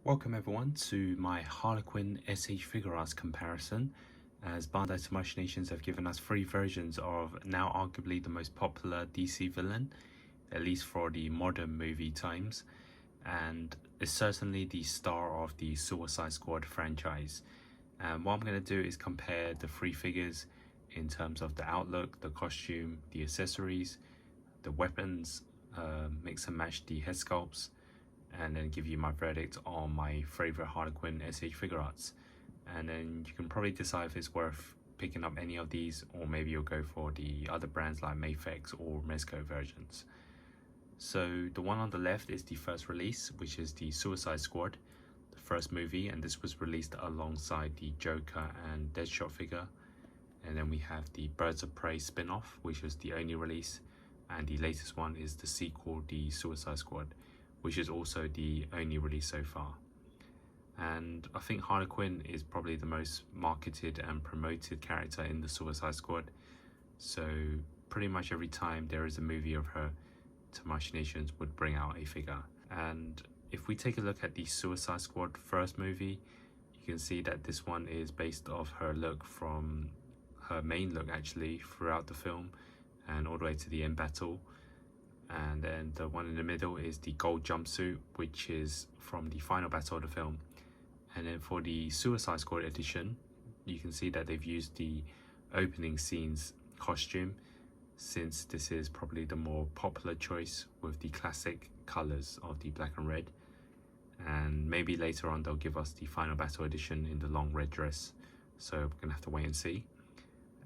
Welcome everyone to my Harley Quinn SH.Figuarts comparison, as Bandai to Machinations have given us 3 versions of now arguably the most popular DC villain, at least for the modern movie times, and is certainly the star of the Suicide Squad franchise. And what I'm going to do is compare the 3 figures in terms of the outlook, the costume, the accessories, the weapons, mix and match the head sculpts, and then give you my verdict on my favorite Harley Quinn SH.Figuarts. And then you can probably decide if it's worth picking up any of these, or maybe you'll go for the other brands like Mafex or Mezco versions. So the one on the left is the first release, which is the Suicide Squad, the first movie, and this was released alongside the Joker and Deadshot figure. And then we have the Birds of Prey spin-off, which was the only release, and the latest one is the sequel, the Suicide Squad, which is also the only release so far. And I think Harley Quinn is probably the most marketed and promoted character in the Suicide Squad, so pretty much every time there is a movie of her, to Machinations would bring out a figure. And if we take a look at the Suicide Squad first movie, you can see that this one is based off her look from her main look actually throughout the film and all the way to the end battle. And then the one in the middle is the gold jumpsuit, which is from the final battle of the film. And then for the Suicide Squad edition, you can see that they've used the opening scene's costume, since this is probably the more popular choice with the classic colors of the black and red. And maybe later on they'll give us the final battle edition in the long red dress, so we're gonna have to wait and see.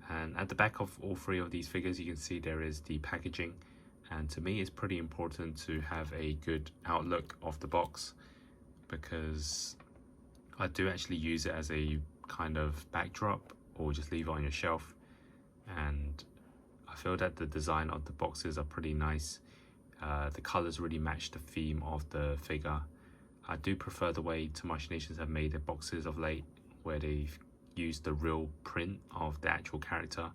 And at the back of all 3 of these figures, you can see there is the packaging. And to me, it's pretty important to have a good outlook of the box, because I do actually use it as a kind of backdrop or just leave it on your shelf. And I feel that the design of the boxes are pretty nice. The colors really match the theme of the figure. I do prefer the way To Machinations have made their boxes of late, where they've used the real print of the actual character.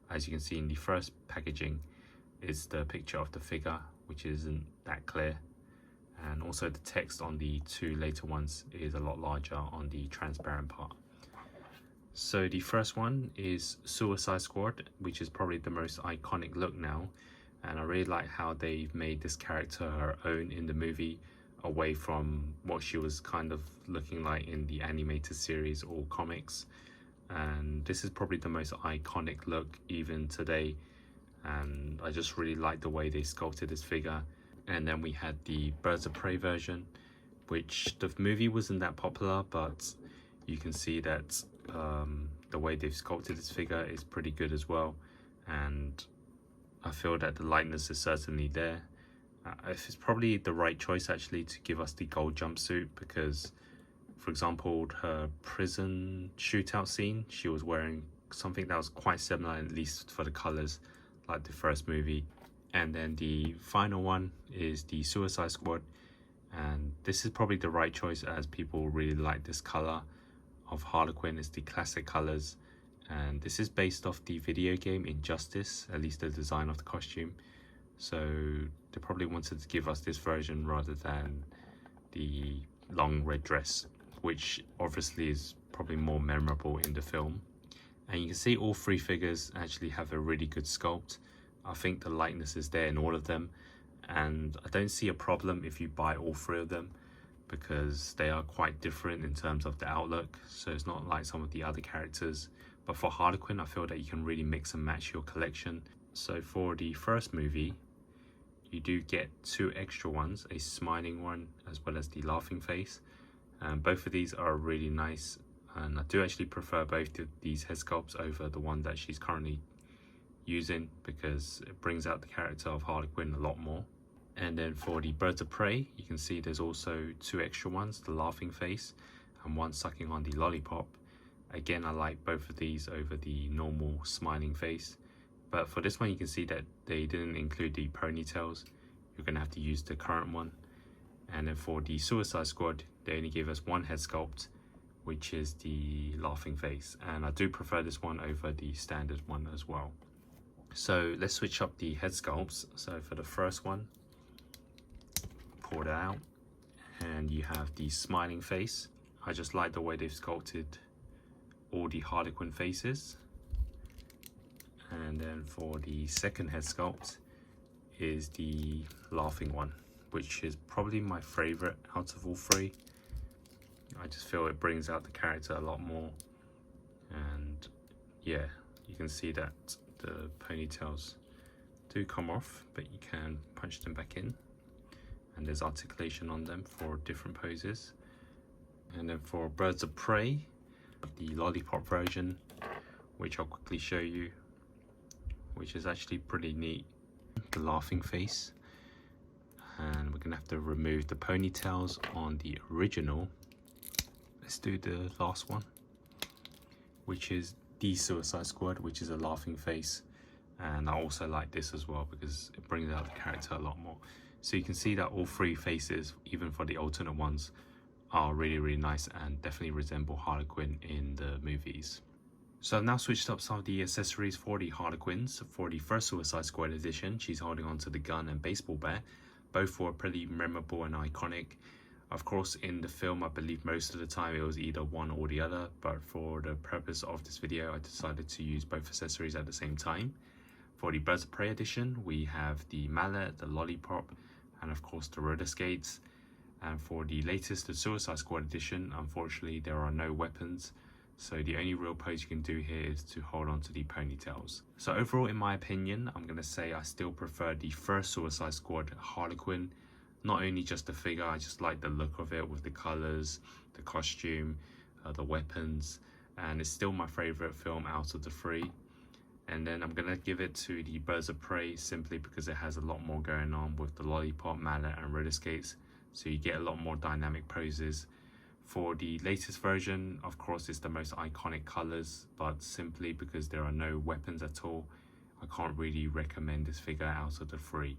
As you can see in the first packaging, is the picture of the figure, which isn't that clear, and also the text on the 2 later ones is a lot larger on the transparent part. So the first one is Suicide Squad, which is probably the most iconic look now, and I really like how they've made this character her own in the movie, away from what she was kind of looking like in the animated series or comics. And this is probably the most iconic look even today, and I just really like the way they sculpted this figure. And then we had the Birds of Prey version, which the movie wasn't that popular, but you can see that the way they've sculpted this figure is pretty good as well, and I feel that the likeness is certainly there. It's probably the right choice actually to give us the gold jumpsuit, because for example her prison shootout scene, she was wearing something that was quite similar, at least for the colors, like the first movie. And then the final one is the Suicide Squad, and this is probably the right choice as people really like this color of Harley Quinn. It's the classic colors, and this is based off the video game Injustice, at least the design of the costume, so they probably wanted to give us this version rather than the long red dress, which obviously is probably more memorable in the film. And you can see all 3 figures actually have a really good sculpt. I think the likeness is there in all of them, and I don't see a problem if you buy all 3 of them, because they are quite different in terms of the outlook, so it's not like some of the other characters. But for Harley Quinn, I feel that you can really mix and match your collection. So for the first movie, you do get 2 extra ones, a smiling one as well as the laughing face, and both of these are really nice. And I do actually prefer both of these head sculpts over the one that she's currently using, because it brings out the character of Harley Quinn a lot more. And then for the Birds of Prey, you can see there's also 2 extra ones, the laughing face and one sucking on the lollipop. Again, I like both of these over the normal smiling face, but for this one you can see that they didn't include the ponytails. You're gonna have to use the current one. And then for the Suicide Squad, they only gave us 1 head sculpt, which is the laughing face, and I do prefer this one over the standard one as well. So let's switch up the head sculpts. So for the first one, pull that out, and you have the smiling face. I just like the way they've sculpted all the Harley Quinn faces. And then for the second head sculpt is the laughing one, which is probably my favorite out of all three. I just feel it brings out the character a lot more. And yeah, you can see that the ponytails do come off, but you can punch them back in, and there's articulation on them for different poses. And then for Birds of Prey, the lollipop version, which I'll quickly show you, which is actually pretty neat. The laughing face, and we're gonna have to remove the ponytails on the original. Let's do the last one, which is the Suicide Squad, which is a laughing face. And I also like this as well because it brings out the character a lot more. So you can see that all three faces, even for the alternate ones, are really nice and definitely resemble Harley Quinn in the movies. So I've now switched up some of the accessories for the Harley Quinns. For the first Suicide Squad edition, she's holding onto the gun and baseball bat. Both were pretty memorable and iconic. Of course, in the film, I believe most of the time it was either one or the other, but for the purpose of this video, I decided to use both accessories at the same time. For the Birds of Prey edition, we have the mallet, the lollipop, and of course the roller skates. And for the latest, the Suicide Squad edition, unfortunately there are no weapons, so the only real pose you can do here is to hold on to the ponytails. So overall, in my opinion, I'm going to say I still prefer the first Suicide Squad Harley Quinn. Not only just the figure, I just like the look of it with the colors, the costume, the weapons, and it's still my favorite film out of the three. And then I'm gonna give it to the Birds of Prey simply because it has a lot more going on with the lollipop, mallet, and roller skates, so you get a lot more dynamic poses. For the latest version, of course, it's the most iconic colors, but simply because there are no weapons at all, I can't really recommend this figure out of the three.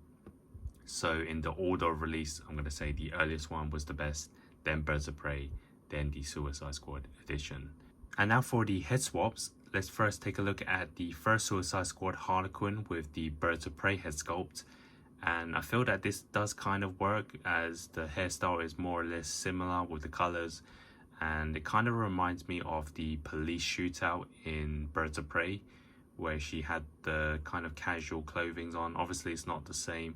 So in the order of release, I'm going to say the earliest one was the best, then Birds of Prey, then the Suicide Squad edition. And now for the head swaps, let's first take a look at the first Suicide Squad Harley Quinn with the Birds of Prey head sculpt. And I feel that this does kind of work, as the hairstyle is more or less similar with the colors, and it kind of reminds me of the police shootout in Birds of Prey, where she had the kind of casual clothing on. Obviously it's not the same,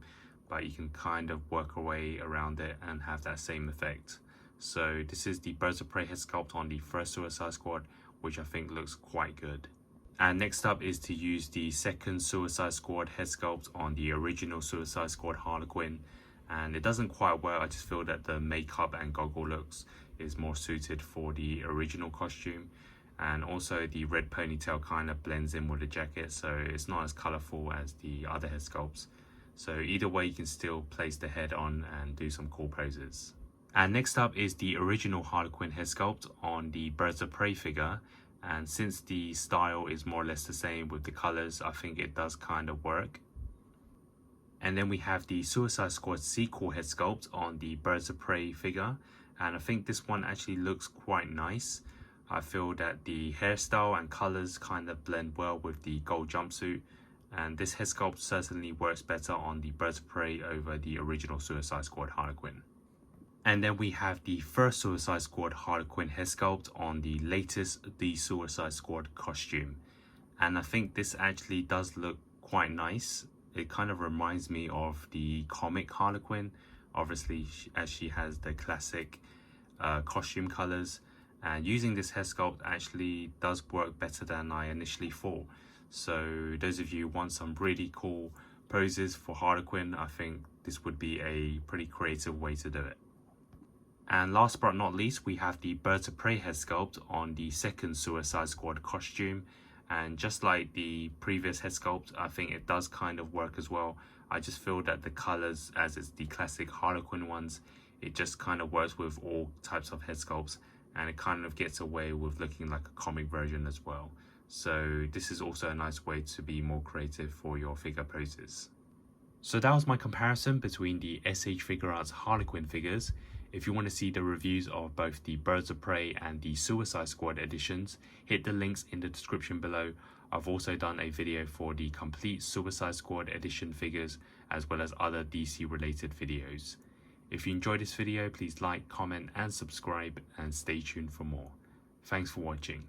but you can kind of work a way around it and have that same effect. So this is the Birds of Prey head sculpt on the first Suicide Squad, which I think looks quite good. And next up is to use the second Suicide Squad head sculpt on the original Suicide Squad Harley Quinn. And it doesn't quite work, I just feel that the makeup and goggle looks is more suited for the original costume. And also the red ponytail kind of blends in with the jacket, so it's not as colourful as the other head sculpts. So either way, you can still place the head on and do some cool poses. And next up is the original Harley Quinn head sculpt on the Birds of Prey figure. And since the style is more or less the same with the colors, I think it does kind of work. And then we have the Suicide Squad sequel head sculpt on the Birds of Prey figure. And I think this one actually looks quite nice. I feel that the hairstyle and colors kind of blend well with the gold jumpsuit. And this head sculpt certainly works better on the Birds of Prey over the original Suicide Squad Harley Quinn. And then we have the first Suicide Squad Harley Quinn head sculpt on the latest The Suicide Squad costume. And I think this actually does look quite nice. It kind of reminds me of the comic Harley Quinn, obviously as she has the classic costume colors. And using this hair sculpt actually does work better than I initially thought. So those of you who want some really cool poses for Harley Quinn, I think this would be a pretty creative way to do it. And last but not least, we have the Birds of Prey head sculpt on the second Suicide Squad costume. And just like the previous head sculpt, I think it does kind of work as well. I just feel that the colors, as it's the classic Harley Quinn ones, it just kind of works with all types of head sculpts, and it kind of gets away with looking like a comic version as well. So this is also a nice way to be more creative for your figure poses. So that was my comparison between the S.H.Figuarts Harley Quinn figures. If you want to see the reviews of both the Birds of Prey and the Suicide Squad editions, hit the links in the description below. I've also done a video for the complete Suicide Squad edition figures, as well as other DC related videos. If you enjoyed this video, please like, comment and subscribe, and stay tuned for more. Thanks for watching.